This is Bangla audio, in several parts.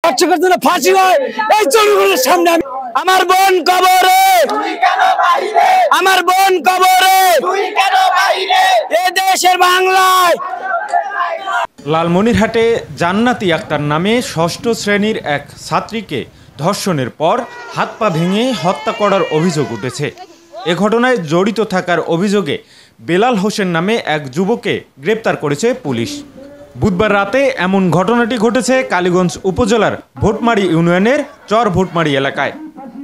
ধর্ষকের জন্য ফাঁসি হয় এই জনগণের সামনে। আমার বোন কবরে, আমার বোন কবরে, এ দেশের বাংলায়। লালমনিরহাটে জান্নাতি আক্তার নামে ষষ্ঠ শ্রেণীর এক ছাত্রীকে ধর্ষণের পর হাত পা ভেঙে হত্যা করার অভিযোগ উঠেছে। এ ঘটনায় জড়িত থাকার অভিযোগে বেলাল হোসেন নামে এক যুবককে গ্রেপ্তার করেছে পুলিশ। বুধবার রাতে এমন ঘটনাটি ঘটেছে কালীগঞ্জ উপজেলার ভোটমারি ইউনিয়নের চর ভোটমারি এলাকায়।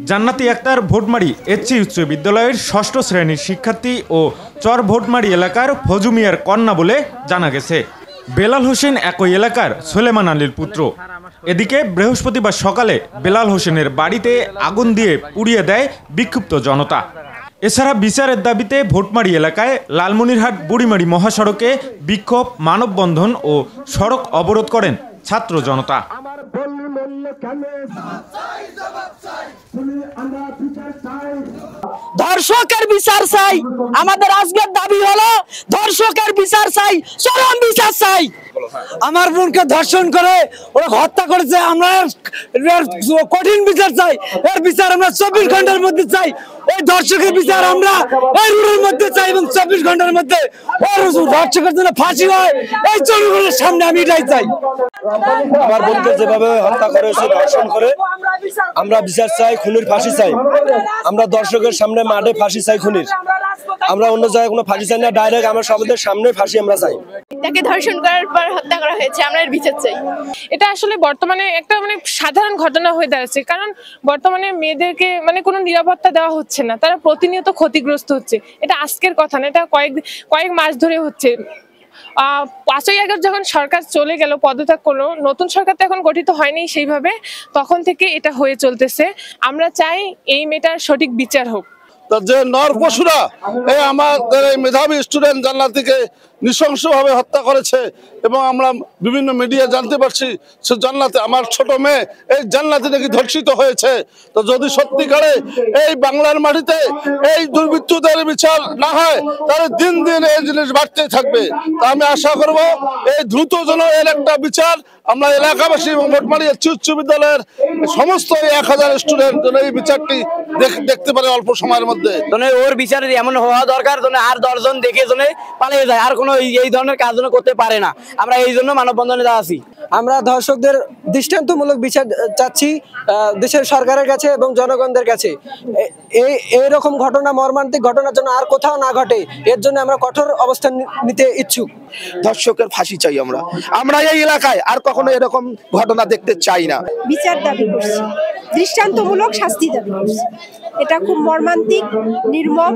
জান্নাতি আক্তার ভোটমারি এসসি উচ্চ বিদ্যালয়ের ষষ্ঠ শ্রেণীর শিক্ষার্থী ও চর ভোটমারি এলাকার ফজু মিয়ার কন্যা বলে জানা গেছে। বেলাল হোসেন একই এলাকার সুলেমান আলীর পুত্র। এদিকে বৃহস্পতিবার সকালে বেলাল হোসেনের বাড়িতে আগুন দিয়ে পুড়িয়ে দেয় বিক্ষুব্ধ জনতা। এছাড়া বিচারের দাবিতে ভোটমারি এলাকায় লালমনিরহাট বুড়িমারি মহাসড়কে বিক্ষোভ, মানববন্ধন ও সড়ক অবরোধ করেন ছাত্র জনতা। ধর্ষকের বিচার চাই, আমাদের আজকের দাবি হলো ধর্ষকের বিচার চাই, চরম বিচার চাই। আমার বোনকে ধর্ষণ করে ওরা হত্যা করেছে, আমরা কঠিন বিচার চাই। এর বিচার আমরা 24 ঘন্টার মধ্যে চাই। ওই ধর্ষকের বিচার আমরা এই রুলের মধ্যে চাই এবং 24 ঘন্টার মধ্যে ধর্ষকের জন্য ফাঁসি হয় এই জনগণের সামনে। আমি এটাই চাই। আমার বোনকে যেভাবে হত্যা করে, ধর্ষণ করে, আমরা বিচার চাই, খুনির ফাঁসি চাই। আমরা দর্শকের সামনে মাঠে ফাঁসি চাই খুনির। আমরা অন্য জায়গায় কোনো ফাঁসি চাই না, ডাইরেক্ট আমরা সবাদের সামনে ফাঁসি আমরা চাই। তাকে ধর্ষণ করার পর হত্যা করা হয়েছে, আমরা এর বিচার চাই। এটা আসলে বর্তমানে একটা সাধারণ ঘটনা হয়ে দাঁড়াচ্ছে, কারণ বর্তমানে মেয়েদেরকে কোনো নিরাপত্তা দেওয়া হচ্ছে না, তারা প্রতিনিয়ত ক্ষতিগ্রস্ত হচ্ছে। এটা আজকের কথা না, এটা কয়েক মাস ধরে হচ্ছে। 5ই আগস্ট যখন সরকার চলে গেল, পদত্যাগ করলো, নতুন সরকার তো এখন গঠিত হয়নি সেইভাবে, তখন থেকে এটা হয়ে চলতেছে। আমরা চাই এই মেয়েটার সঠিক বিচার হোক। যে নরপশুরা এই আমাদের এই মেধাবী স্টুডেন্ট জান্নাতিকে নৃশংসভাবে হত্যা করেছে এবং আমরা বিভিন্ন মিডিয়া জানতে পারছি সে জান্নাতি, আমার ছোট মেয়ে এই জান্নাতি নাকি ধর্ষিত হয়েছে। তো যদি সত্যিকারে এই বাংলার মাটিতে এই দুর্বৃত্তদের বিচার না হয় তাহলে দিন দিন এই জিনিস বাড়তেই থাকবে। তা আমি আশা করব এই দ্রুত যেন এর একটা বিচার আমরা এলাকাবাসী এবং ভোটমারি উচ্চ বিদ্যালয়ের সমস্ত 1000 স্টুডেন্ট যেন এই বিচারটি দেখতে পারে অল্প সময়ের মধ্যে। ওর বিচারের এমন হওয়া দরকার যেন আর 10 জন দেখে পালিয়ে যায়, আর কোনো এই ধরনের কাজ যেন করতে পারে না। আমরা এই জন্য মানববন্ধনে আছি। আমরা ধর্ষকদের দৃষ্টান্তমূলক বিচার চাচ্ছি দেশের সরকারের কাছে এবং জনগণদের কাছে। এইরকম ঘটনা, মর্মান্তিক ঘটনার জন্য আর কোথাও না ঘটে, এর জন্য আমরা কঠোর অবস্থান নিতে ইচ্ছুক। ধর্ষকের ফাঁসি চাই। আমরা এই এলাকায় আর কখনো এরকম ঘটনা দেখতে চাই না। বিচার দাবি করছি, দৃষ্টান্তমূলক শাস্তি দাবি করছি। এটা খুব মর্মান্তিক, নির্মম।